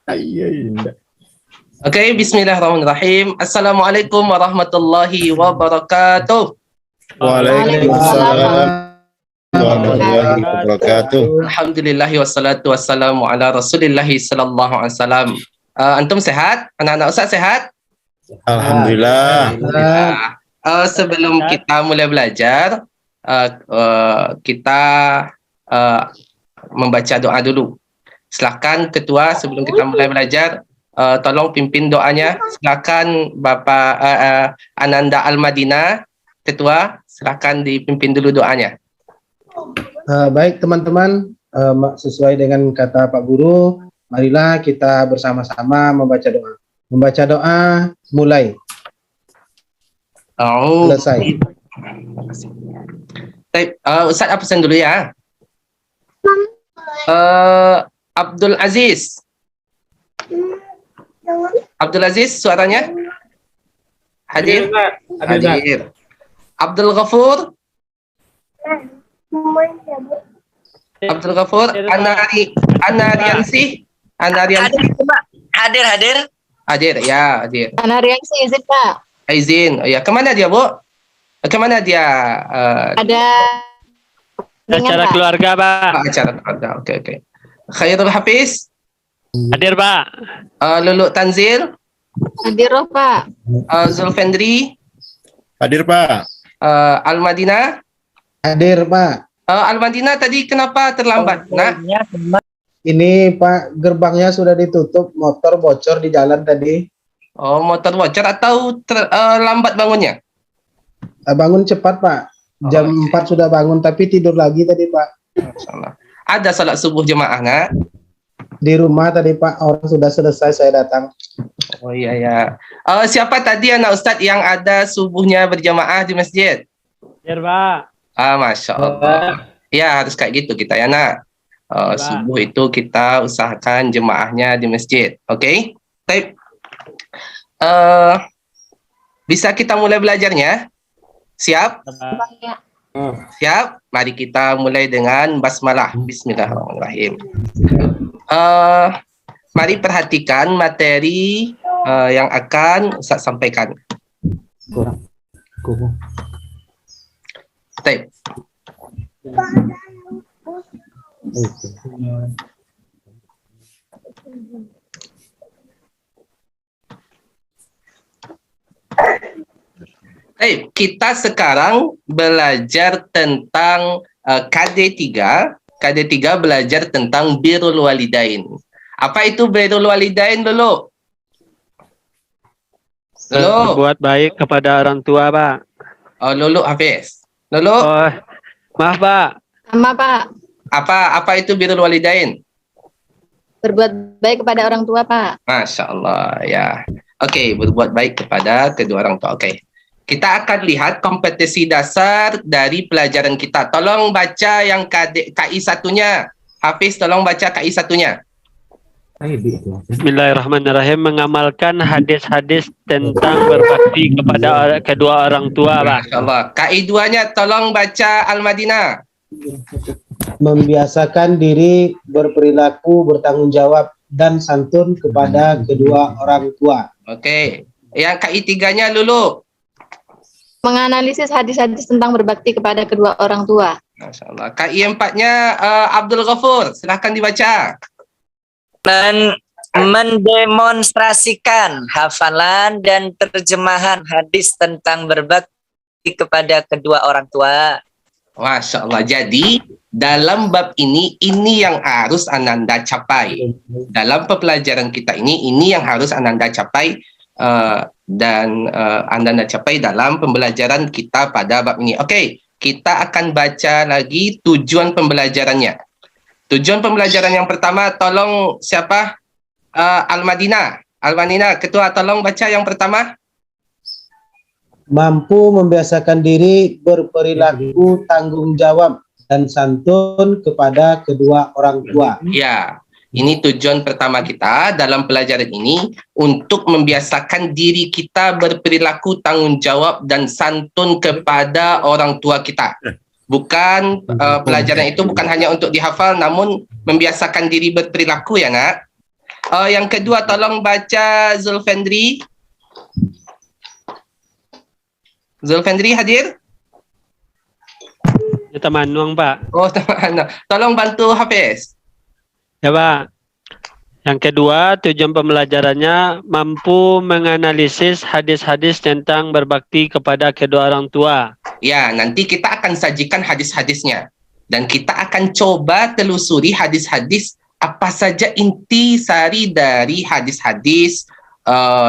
Iya, iya. Oke, bismillahirrahmanirrahim. Assalamualaikum warahmatullahi wabarakatuh. Waalaikumsalam warahmatullahi wabarakatuh. Alhamdulillahi wassalatu wassalamu ala rasulillahi sallallahu alaihi wasallam. Antum sehat? Anak-anak Ustaz sehat? Alhamdulillah. Sebelum kita mulai belajar, kita membaca doa dulu. Silakan ketua sebelum kita mulai belajar, tolong pimpin doanya. Silakan Bapak Ananda Al-Madinah, ketua, silakan dipimpin dulu doanya. Baik teman-teman, sesuai dengan kata Pak Guru, marilah kita bersama-sama membaca doa. Membaca doa, mulai. Selesai. Ustaz absen dulu ya. Abdul Aziz. Abdul Aziz suaranya? Hadir? Hadir. Abdul Ghafur? Abdul Ghafur? Anariansi? Hadir. Hadir, ya, hadir. Anariansi izin Pak. Izin, ya. Kemana dia, Bu? Kemana dia? Ada acara keluarga, Pak. Acara keluarga, oke. Khairul Hafiz? Hadir, Pak. Lulu Tanzil? Hadir Pak. Zulfendri? Hadir, Pak. Al-Madinah? Hadir Pak. Al-Madinah tadi kenapa terlambat? Nah, Ini Pak, gerbangnya sudah ditutup, motor bocor di jalan tadi. oh, motor bocor atau lambat bangunnya? Bangun cepat Pak, jam 4 sudah bangun, tapi tidur lagi tadi Pak. Masyaallah. Ada salat subuh jemaah, nak? Di rumah tadi Pak, orang sudah selesai, saya datang. Oh iya ya. Siapa tadi anak Ustadz yang ada subuhnya berjamaah di masjid? Hadir, Pak. Masya Allah. Ya harus kayak gitu kita ya nak. Subuh itu kita usahakan jemaahnya di masjid. Oke? Okay? Bisa kita mulai belajarnya? Siap? Siap? Mari kita mulai dengan basmalah. Bismillahirrahmanirrahim. Mari perhatikan materi yang akan Ustaz sampaikan. Baik. Baik, kita sekarang belajar tentang KD3. KD3 belajar tentang birrul walidain. Apa itu birrul walidain dulu? Berbuat baik kepada orang tua, Pak. Oh, Lulu Hafiz. Lulu? Oh, maaf, Pak. Sama Pak. Apa itu birrul walidain? Berbuat baik kepada orang tua Pak. Masya Allah, ya. Oke, berbuat baik kepada kedua orang tua. Oke. Kita akan lihat kompetensi dasar dari pelajaran kita. Tolong baca yang KI satunya. Hafiz, tolong baca KI satunya. Bismillahirrahmanirrahim. Mengamalkan hadis-hadis tentang berbakti kepada kedua orang tua, Pak. Masya Allah. KI 2-nya tolong baca Al-Madinah. Membiasakan diri berperilaku bertanggung jawab dan santun kepada kedua orang tua. Oke. Yang KI 3-nya Lulu. Menganalisis hadis-hadis tentang berbakti kepada kedua orang tua. Masya Allah. KI 4-nya Abdul Ghafur. Silahkan dibaca. Mendemonstrasikan hafalan dan terjemahan hadis tentang berbakti kepada kedua orang tua. Masya Allah. Jadi dalam bab ini yang harus Ananda capai. Dalam pembelajaran kita ini yang harus Ananda capai dan Ananda capai dalam pembelajaran kita pada bab ini. Oke, kita akan baca lagi tujuan pembelajarannya. Tujuan pembelajaran yang pertama, tolong siapa? Al-Madinah. Al-Madinah, ketua, tolong baca yang pertama. Mampu membiasakan diri berperilaku tanggung jawab dan santun kepada kedua orang tua. Ya, ini tujuan pertama kita dalam pelajaran ini, untuk membiasakan diri kita berperilaku tanggung jawab dan santun kepada orang tua kita. Bukan pelajaran itu bukan hanya untuk dihafal, namun membiasakan diri berperilaku ya nak. Yang kedua tolong baca Zulfendri. Zulfendri hadir? Ya, teman Nuang, Pak. Oh, teman. Tolong bantu Hafiz. Ya, Pak. Yang kedua, tujuan pembelajarannya mampu menganalisis hadis-hadis tentang berbakti kepada kedua orang tua. Ya, nanti kita akan sajikan hadis-hadisnya. Dan kita akan coba telusuri hadis-hadis apa saja inti sari dari hadis-hadis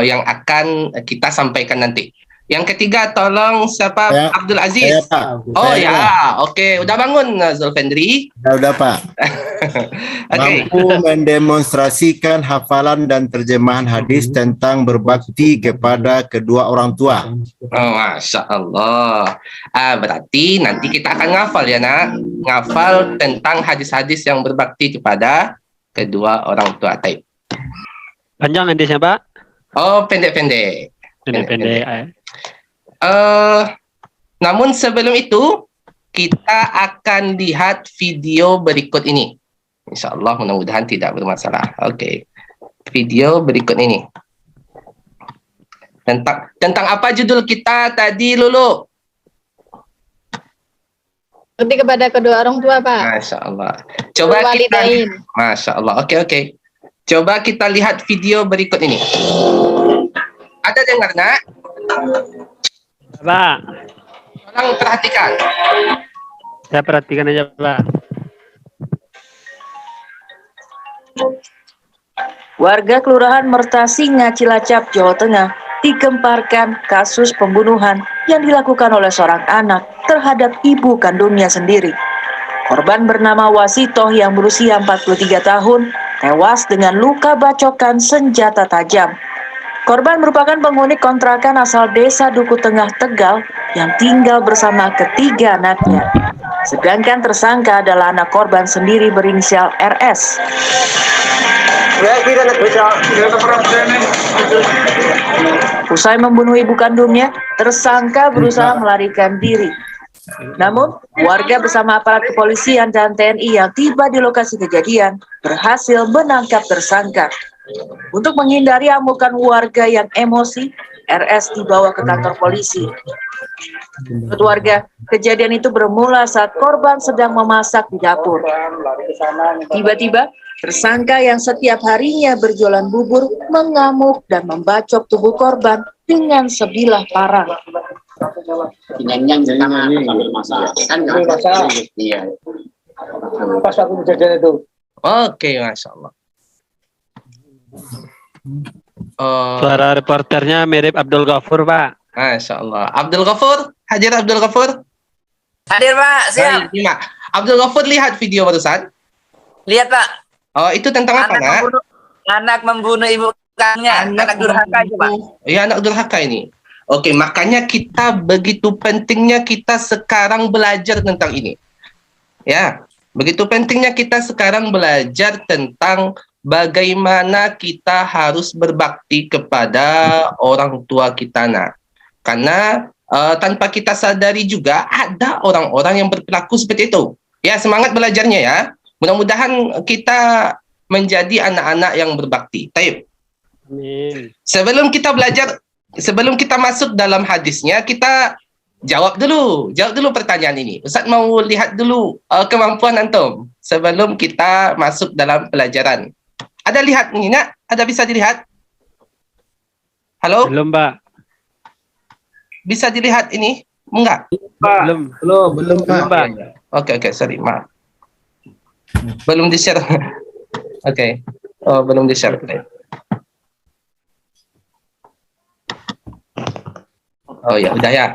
yang akan kita sampaikan nanti. Yang ketiga, tolong siapa? Saya. Abdul Aziz. Saya, Pak. Oh Saya, ya, Pak. oke. Udah bangun Zulfendri. Udah, Pak. Oke. Mampu mendemonstrasikan hafalan dan terjemahan hadis tentang berbakti kepada kedua orang tua. Oh, Masya Allah. Berarti nanti kita akan ngafal ya, nak. Ngafal tentang hadis-hadis yang berbakti kepada kedua orang tua. Taib. Panjang hadisnya, Pak? Oh, pendek-pendek. Pendek-pendek. Namun sebelum itu, kita akan lihat video berikut ini. Insya Allah mudah-mudahan tidak bermasalah. Oke. Video berikut ini. Tentang apa judul kita tadi, Lulu? Berbakti kepada kedua orang tua, Pak. Masya Allah. Coba kita, Walidain. Masya Allah. Oke. Coba kita lihat video berikut ini. Ada dengar, nak? Pak, Tolong perhatikan. saya perhatikan aja, Pak. Warga Kelurahan Mertasinga, Cilacap, Jawa Tengah digemparkan kasus pembunuhan yang dilakukan oleh seorang anak terhadap ibu kandungnya sendiri. Korban bernama Wasitoh yang berusia 43 tahun tewas dengan luka bacokan senjata tajam. Korban merupakan penghuni kontrakan asal desa Duku Tengah, Tegal yang tinggal bersama ketiga anaknya. Sedangkan tersangka adalah anak korban sendiri berinisial RS. Usai membunuh ibu kandungnya, tersangka berusaha melarikan diri. Namun, warga bersama aparat kepolisian dan TNI yang tiba di lokasi kejadian berhasil menangkap tersangka. Untuk menghindari amukan warga yang emosi, RS dibawa ke kantor polisi. Menurut warga, kejadian itu bermula saat korban sedang memasak di dapur. Tiba-tiba, tersangka yang setiap harinya berjualan bubur mengamuk dan membacok tubuh korban dengan sebilah parang. Pas waktu kejadian itu. Oke, Masya Allah. Suara reporternya mirip Abdul Ghafur, Pak. Masya Allah. Abdul Ghafur? Hadir Abdul Ghafur? Hadir, Pak. Siap. Baik, Abdul Ghafur lihat video barusan? Lihat, Pak. Oh, itu tentang apa, nak? Anak membunuh ibu kandungnya. Anak durhaka itu, Pak. Iya, anak durhaka ini. Oke, makanya kita begitu pentingnya kita sekarang belajar tentang ini. Ya, begitu pentingnya kita sekarang belajar tentang bagaimana kita harus berbakti kepada orang tua kita, nak. Karena tanpa kita sadari juga ada orang-orang yang berperilaku seperti itu. Ya, semangat belajarnya ya. Mudah-mudahan kita menjadi anak-anak yang berbakti. Taib. Amin. Sebelum kita belajar, sebelum kita masuk dalam hadisnya, kita jawab dulu pertanyaan ini. Ustaz mau lihat dulu kemampuan antum sebelum kita masuk dalam pelajaran. Ada lihat ini, nak? Ada bisa dilihat? Halo? Belum, Pak. Bisa dilihat ini? Enggak? Belum. Belum, Pak. Oke, sorry, maaf. Belum di-share. Oke. Oh, belum di-share. Oh ya, udah ya.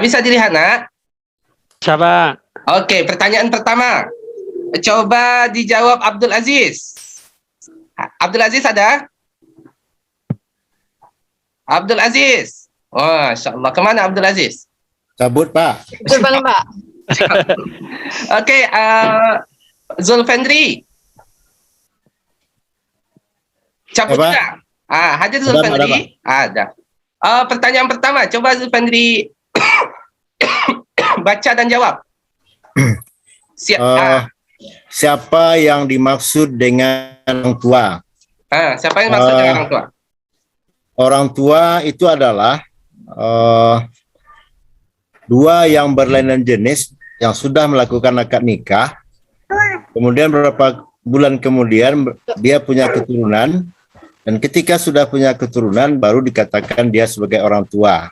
Bisa dilihat, nak? Siapa? Oke, pertanyaan pertama. Coba dijawab Abdul Aziz. Abdul Aziz ada? Abdul Aziz. Oh, Masya Allah. Kemana Abdul Aziz? Cabut, Pak. Betul banget, Pak. Oke, Zulfendri. Cabut Apa? juga? Hadir Ada, Zulfendri? Ada. Pertanyaan pertama, coba Zulfendri baca dan jawab. Siapa yang dimaksud dengan orang tua? Siapa yang maksud dengan orang tua? Orang tua itu adalah dua yang berlainan jenis yang sudah melakukan akad nikah, kemudian beberapa bulan kemudian dia punya keturunan, dan ketika sudah punya keturunan baru dikatakan dia sebagai orang tua.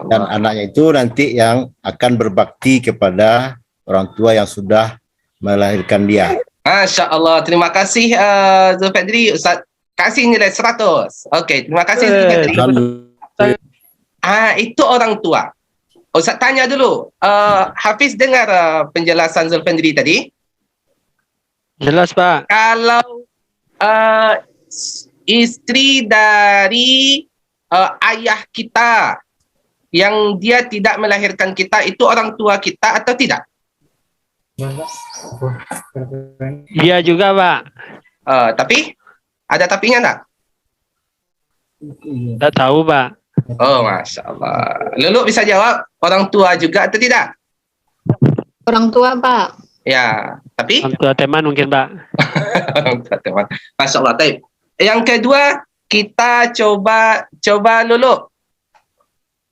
Dan anaknya itu nanti yang akan berbakti kepada orang tua yang sudah melahirkan dia. Masya Allah, terima kasih Zulfedri. Ustaz kasih nilai 100. Oke, terima kasih Zulfedri. Itu orang tua. Ustaz tanya dulu, Hafiz dengar penjelasan Zulfedri tadi? Jelas, Pak. Kalau istri dari ayah kita yang dia tidak melahirkan kita itu orang tua kita atau tidak? Iya juga, Pak. Tapi ada tapinya enggak? Tak tahu, Pak. Oh, Masya Allah. Lulu bisa jawab orang tua juga atau tidak? Orang tua, Pak. Ya, tapi Orang tua teman mungkin, Pak. orang tua teman. Masya Allah. Taib. Yang kedua, kita coba Lulu.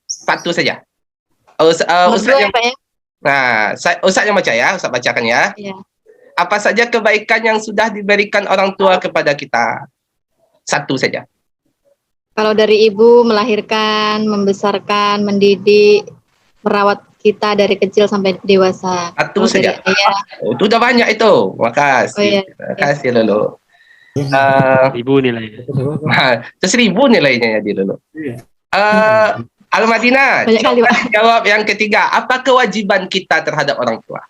Satu saja. Ustaz yang Pak, ya? Ustaz yang baca ya, Ustaz bacakan ya. Iya. Apa saja kebaikan yang sudah diberikan orang tua kepada kita? Satu saja. Kalau dari ibu melahirkan, membesarkan, mendidik, merawat kita dari kecil sampai dewasa. Satu Kalau saja. dari ayah, Itu udah banyak itu. Makasih. Oh, iya. Terima kasih Lulu. Ibu nilainya. Itu 1000 nilainya ya di Lulu. Al-Madinah, Banyak kali, Pak. jawab yang ketiga. Apa kewajiban kita terhadap orang tua?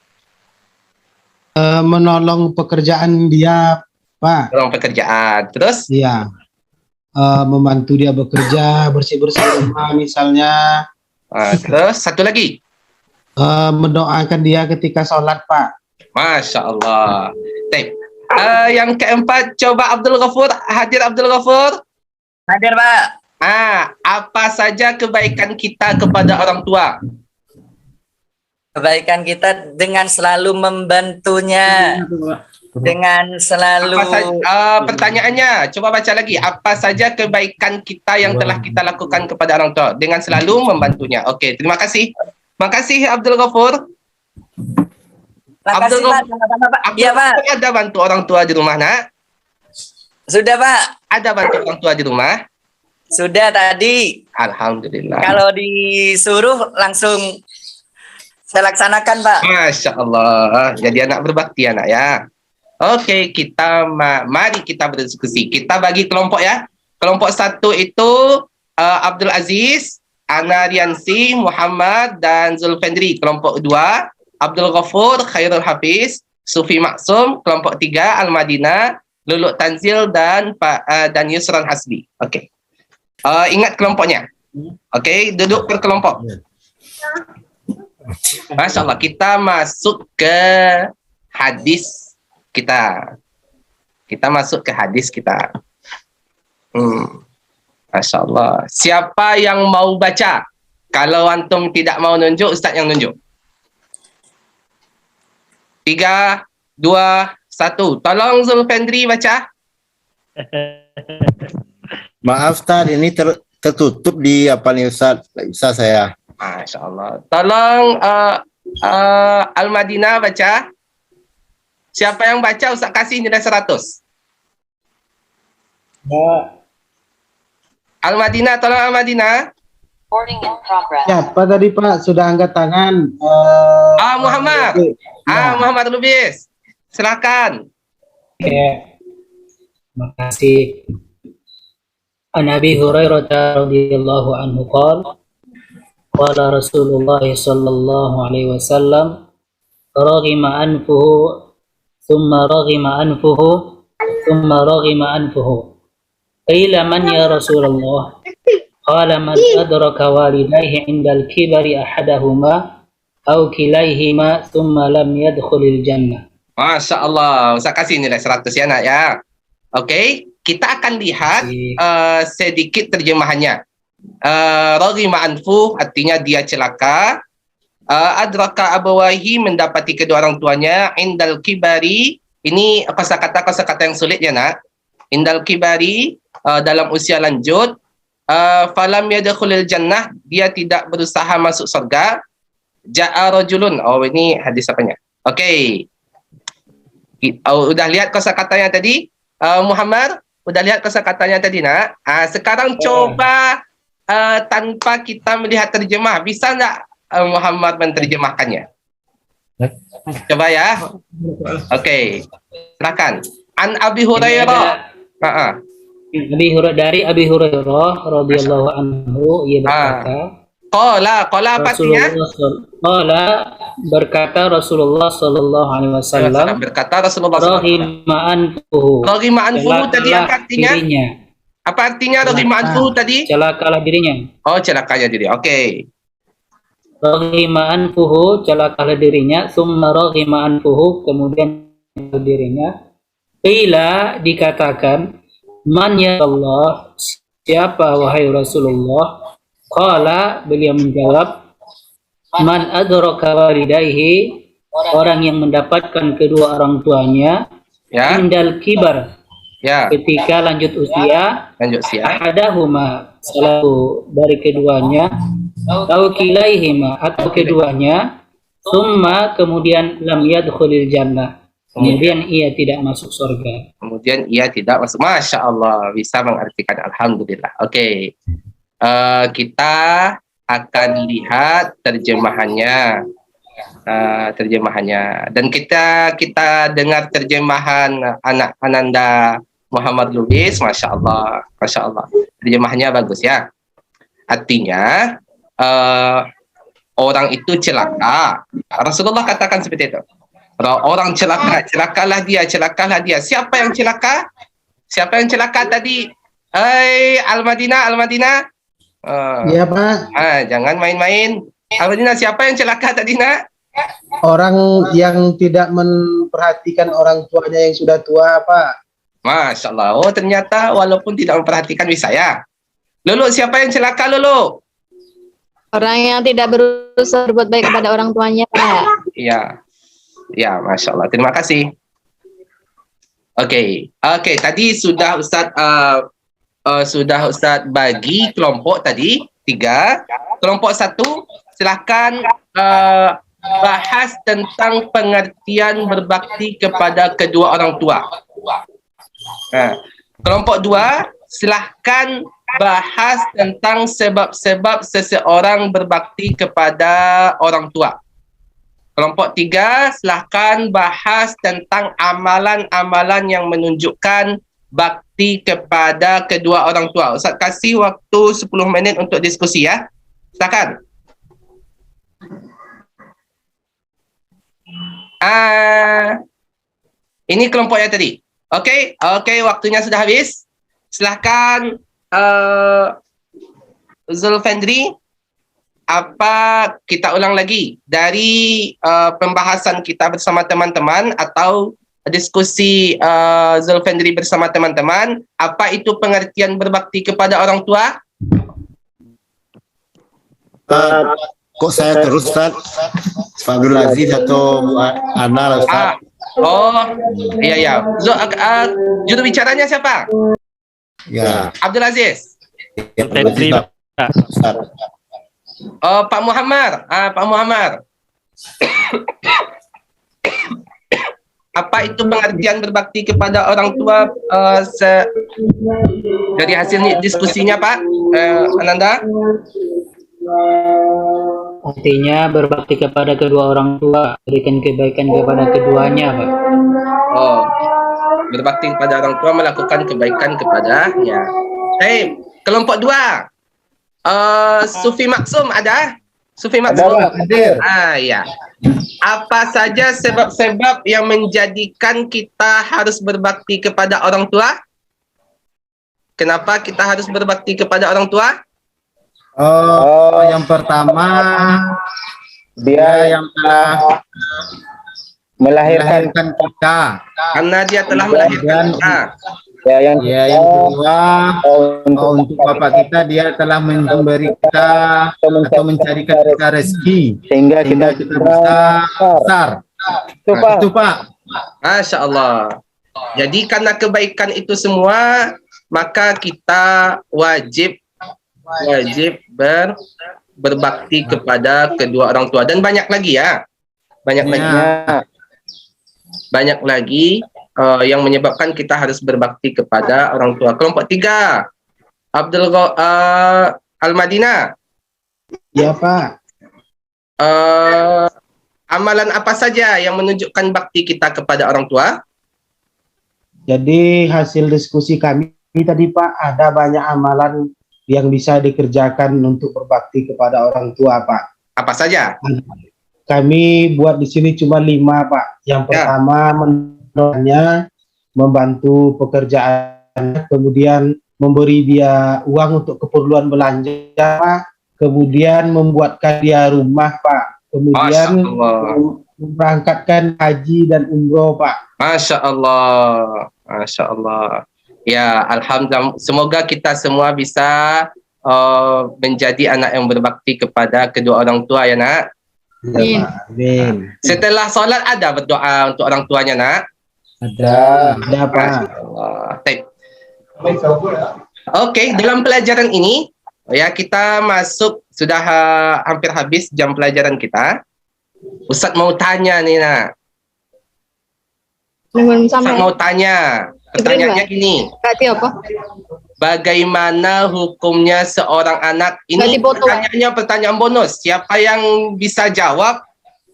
Menolong pekerjaan dia, Pak. Orang pekerjaan. Terus? Iya. Membantu dia bekerja, bersih-bersih rumah misalnya. Terus satu lagi. Mendoakan dia ketika sholat, Pak. Masya Allah. Baik. Yang keempat, coba Abdul Ghafur. Hadir Abdul Ghafur. Hadir, Pak. Apa saja kebaikan kita kepada orang tua? Kebaikan kita dengan selalu membantunya. Dengan selalu Pertanyaannya, coba baca lagi. Apa saja kebaikan kita yang telah kita lakukan kepada orang tua dengan selalu membantunya? Oke, terima kasih. Terima kasih Abdul Ghafur. Makasih, Pak. Sama-sama, Pak. Iya, Pak. Ada bantu orang tua di rumah, Nak? Sudah, Pak. Ada bantu orang tua di rumah? Sudah tadi. Alhamdulillah. Kalau disuruh langsung saya laksanakan, Pak. Masya Allah. Jadi anak berbakti anak ya. Oke, mari kita berdiskusi. Kita bagi kelompok ya. Kelompok satu itu Abdul Aziz, Ana Riansi, Muhammad, dan Zulfendri. Kelompok dua Abdul Ghafur, Khairul Hafiz, Sufi Maksum. Kelompok tiga Al-Madinah, Lulu Tanzil, dan Yusran Hasbi. Oke. Ingat kelompoknya. Oke, duduk per kelompok. Masya Allah, kita masuk ke hadis kita. Kita masuk ke hadis kita. Masya Allah. Siapa yang mau baca? Kalau antum tidak mau nunjuk, Ustaz yang nunjuk. 3, 2, 1. Tolong Zulfendri baca. Maaf Ustaz, ini tertutup di apa nih Ustaz? Bisa saya. Masya Allah. Tolong Al-Madinah baca. Siapa yang baca Ustaz kasih nilai 100. Al-Madinah, tolong Al-Madinah. Siapa tadi, Pak? Sudah angkat tangan. Muhammad. Muhammad Lubis. Silakan. Ya. Makasih. An Abi Hurairah radhiyallahu anhu qala qala Rasulullah sallallahu alaihi wasallam raghima anfuhu thumma raghima anfuhu thumma raghima anfuhu qila man ya Rasulullah qala man adraka walidayhi 'inda al-kibari ahadahuma aw kilayhima thumma lam yadkhulil jannah. Masya Allah. Ustaz kasih nilai 100 ya nak ya. Oke, kita akan lihat sedikit terjemahannya. Raghima anfu artinya dia celaka. adraka abawahi, mendapati kedua orang tuanya, indal kibari, ini kosakata yang sulit ya nak. Indal kibari, dalam usia lanjut, falam yadkhulul jannah, dia tidak berusaha masuk surga. Ja'a rajulun, oh ini hadis apanya? Okey. Udah lihat kosakatanya tadi? Muhammad, udah lihat kosakatanya tadi nak? Sekarang coba tanpa kita melihat terjemah, bisa enggak Muhammad menerjemahkannya? Coba ya. Okey. Silakan. An Abi Hurairah. Dari Abi Hurairah radhiyallahu anhu, ia berkata, Qala apa artinya? Qala, berkata Rasulullah sallallahu alaihi wasallam, Berkata Rasulullah sallallahu alaihi wasallam. rahima anfuhu, Rahima anfuhu tadi apa artinya? dirinya. Apa artinya rahima anfuhu tadi? Celakalah dirinya. Oh, celakanya diri. Okey. Rahima anfuhu, celakalah dirinya. Summa rahima anfuhu, kemudian dirinya. Qila, dikatakan, man ya Allah, siapa wahai Rasulullah? Qala, beliau menjawab, man adraka walidayhi, orang yang mendapatkan kedua orang tuanya, Ya. indal kibar, Ya. ketika lanjut usia, Lanjut siap. ahadahuma, satu dari keduanya, atau kilaihima, atau keduanya, summa, kemudian lam yadkhulil jannah, kemudian ia tidak masuk surga. Kemudian ia tidak masuk. Masya Allah, bisa mengartikan alhamdulillah. Okey. Kita akan lihat terjemahannya. Dan kita dengar terjemahan anak Ananda Muhammad Lubis. Masya Allah, terjemahannya bagus ya. Artinya orang itu celaka. Rasulullah katakan seperti itu. Orang celaka, celakalah dia. Siapa yang celaka? Siapa yang celaka tadi? Al-Madinah. Iya Pak, Jangan main-main. Al-Madinah, siapa yang celaka tadi nak? orang yang tidak memperhatikan orang tuanya yang sudah tua Pak. Masya Allah. Oh ternyata walaupun tidak memperhatikan bisa ya. Lulu, siapa yang celaka Lulu? Orang yang tidak berusaha berbuat baik kepada orang tuanya, Pak. Iya. Ya, Masya Allah. Terima kasih. Okey, tadi sudah Ustaz bagi kelompok tadi 3. Kelompok 1 silakan bahas tentang pengertian berbakti kepada kedua orang tua. Kelompok 2 silahkan bahas tentang sebab-sebab seseorang berbakti kepada orang tua. Kelompok 3 silahkan bahas tentang amalan-amalan yang menunjukkan bakti kepada kedua orang tua. Ustaz kasih waktu 10 minit untuk diskusi ya. Silakan. Ini kelompok yang tadi. Okey, waktunya sudah habis. Silahkan Zulfendri, apa kita ulang lagi dari pembahasan kita bersama teman-teman atau diskusi Zulfendri bersama teman-teman, apa itu pengertian berbakti kepada orang tua? Kok saya terus Ustaz? Fadul Aziz atau Ana Ustaz? Iya. Juru bicaranya siapa? Ya. Abdul Aziz. Ya, Abdul Aziz, Ustaz. Pak Muhammad. Pak Muhammad. Apa itu pengertian berbakti kepada orang tua dari hasil diskusinya Pak Ananda? Artinya berbakti kepada kedua orang tua, berikan kebaikan kepada keduanya, Pak. Berbakti kepada orang tua, melakukan kebaikan kepadanya. Kelompok 2. Sufi Maksum ada? Sufi Maksum? Hadir. Ya. Apa saja sebab-sebab yang menjadikan kita harus berbakti kepada orang tua? Kenapa kita harus berbakti kepada orang tua? Yang pertama, dia yang telah melahirkan kita. Karena dia telah melahirkan kita. Ya, yang kedua, untuk bapak kita, dia telah memberi kita atau mencarikan kita rezeki sehingga kita bisa besar. Itu Pak. Masya Allah. Jadi karena kebaikan itu semua, maka kita wajib berbakti kepada kedua orang tua, dan banyak lagi ya, banyak lagi yang menyebabkan kita harus berbakti kepada orang tua. Kelompok 3, Al-Madinah. Ya Pak. Amalan apa saja yang menunjukkan bakti kita kepada orang tua? Jadi hasil diskusi kami tadi Pak, ada banyak amalan yang bisa dikerjakan untuk berbakti kepada orang tua Pak. Apa saja? Kami buat di sini cuma 5 Pak. Yang pertama membantu pekerjaan, kemudian memberi dia uang untuk keperluan belanja Pak, kemudian membuatkan dia rumah Pak, kemudian memberangkatkan haji dan umroh Pak. Masya Allah, Masya Allah. Ya, alhamdulillah. Semoga kita semua bisa menjadi anak yang berbakti kepada kedua orang tua ya nak. Amin. Setelah solat ada berdoa untuk orang tuanya nak? Ada Pak. Oke, dalam pelajaran ini ya kita masuk sudah hampir habis jam pelajaran kita. Ustaz mau tanya nih nak. Ustaz mau tanya. Pertanyaannya gini. Bagaimana hukumnya seorang anak ini? Pertanyaannya pertanyaan bonus. Siapa yang bisa jawab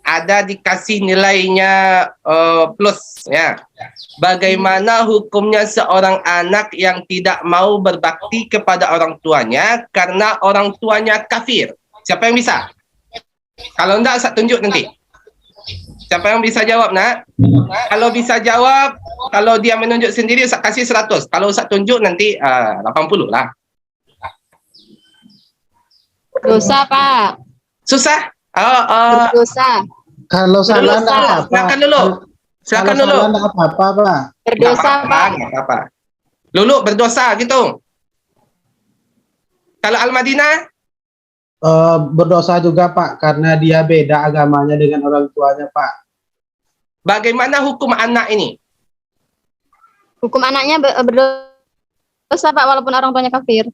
ada dikasih nilainya plus ya. Bagaimana hukumnya seorang anak yang tidak mau berbakti kepada orang tuanya karena orang tuanya kafir? Siapa yang bisa? Kalau enggak, saya tunjuk nanti. Siapa yang bisa jawab nak? Kalau bisa jawab, kalau dia menunjuk sendiri Ustaz kasih 100. Kalau Ustaz tunjuk nanti 80 lah. Dosa Pak. Susah? Berdosa. Kalau salah enggak apa-apa. Silakan dulu. Silakan dulu. Kalau enggak apa-apa Pak. Berdosa Pak. Enggak apa-apa. Lulu berdosa gitu. Kalau Al-Madinah? Berdosa juga Pak, karena dia beda agamanya dengan orang tuanya Pak. Bagaimana hukum anak ini? Hukum anaknya berdosa Pak, walaupun orang tuanya kafir.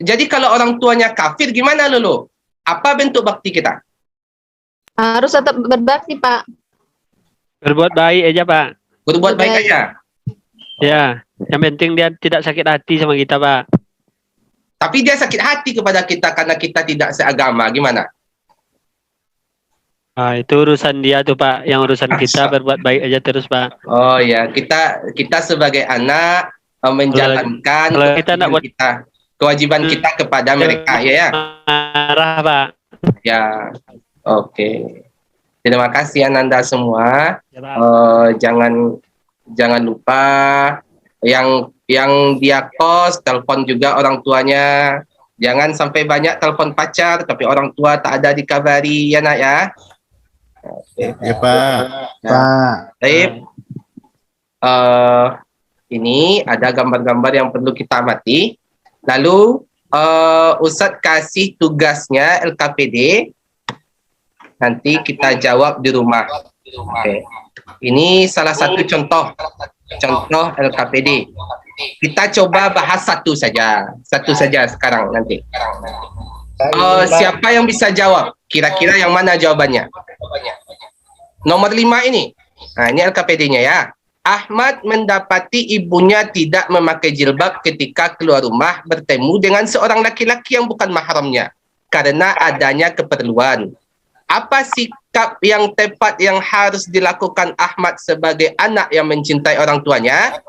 Jadi kalau orang tuanya kafir gimana Lulu? Apa bentuk bakti kita? Harus tetap berbakti Pak. Berbuat baik aja Pak. Berbuat baik aja? Ya, yang penting dia tidak sakit hati sama kita Pak. Tapi dia sakit hati kepada kita karena kita tidak seagama, gimana? Itu urusan dia tuh Pak. Yang urusan kita berbuat baik aja terus Pak. Oh ya, kita sebagai anak menjalankan kewajiban kita kepada mereka, ya. Marah Pak. Ya, oke. Terima kasih Ananda semua. Jangan lupa yang dia kos, telepon juga orang tuanya. Jangan sampai banyak telepon pacar tapi orang tua tak ada dikabari ya nak ya. Ya Pak. Baik. Ini ada gambar-gambar yang perlu kita amati. Lalu Ustadz kasih tugasnya LKPD. Nanti kita jawab di rumah. Oke. Ini salah satu contoh LKPD. Kita coba bahas satu saja sekarang nanti. Siapa yang bisa jawab? Kira-kira yang mana jawabannya? Nomor 5 ini. Nah, ini LKPD-nya ya. Ahmad mendapati ibunya tidak memakai jilbab ketika keluar rumah bertemu dengan seorang laki-laki yang bukan mahramnya karena adanya keperluan. Apa sikap yang tepat yang harus dilakukan Ahmad sebagai anak yang mencintai orang tuanya?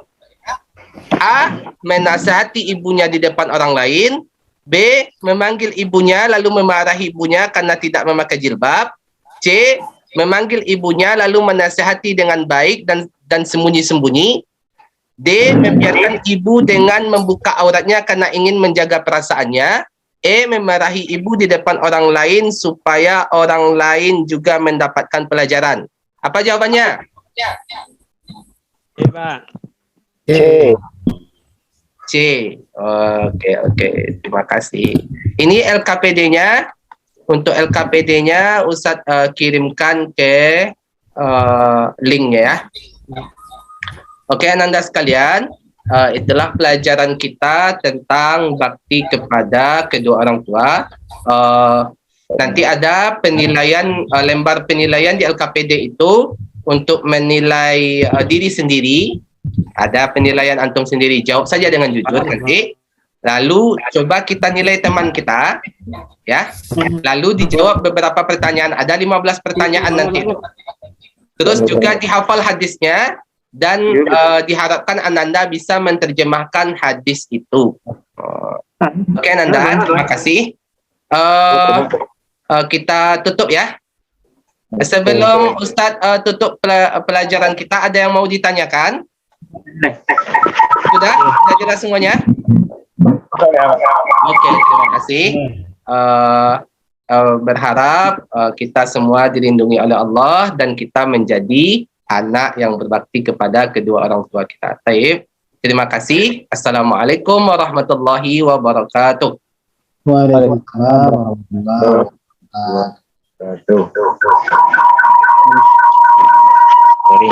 A. Menasihati ibunya di depan orang lain. B. Memanggil ibunya lalu memarahi ibunya karena tidak memakai jilbab. C. Memanggil ibunya lalu menasihati dengan baik dan sembunyi-sembunyi. D. Membiarkan ibu dengan membuka auratnya karena ingin menjaga perasaannya. E. Memarahi ibu di depan orang lain supaya orang lain juga mendapatkan pelajaran. Apa jawabannya? Ya Pak. C. Oke. Terima kasih. Ini LKPD-nya. Untuk LKPD-nya Ustadz kirimkan ke linknya ya. Oke, Ananda sekalian, itulah pelajaran kita tentang bakti kepada kedua orang tua. Nanti ada penilaian, lembar penilaian di LKPD itu untuk menilai diri sendiri. Ada penilaian antum sendiri, jawab saja dengan jujur nanti. Lalu coba kita nilai teman kita, ya. Lalu dijawab beberapa pertanyaan. Ada 15 pertanyaan nanti. Terus juga dihafal hadisnya dan diharapkan Ananda bisa menerjemahkan hadis itu. Oke, Ananda, terima kasih. Kita tutup ya. Sebelum Ustadz tutup pelajaran kita, ada yang mau ditanyakan? Sudah jelas semuanya? Oke, terima kasih. Berharap kita semua dilindungi oleh Allah dan kita menjadi anak yang berbakti kepada kedua orang tua kita. Taib. Terima kasih. Assalamualaikum warahmatullahi wabarakatuh. Waalaikumsalam warahmatullahi wabarakatuh. Sorry.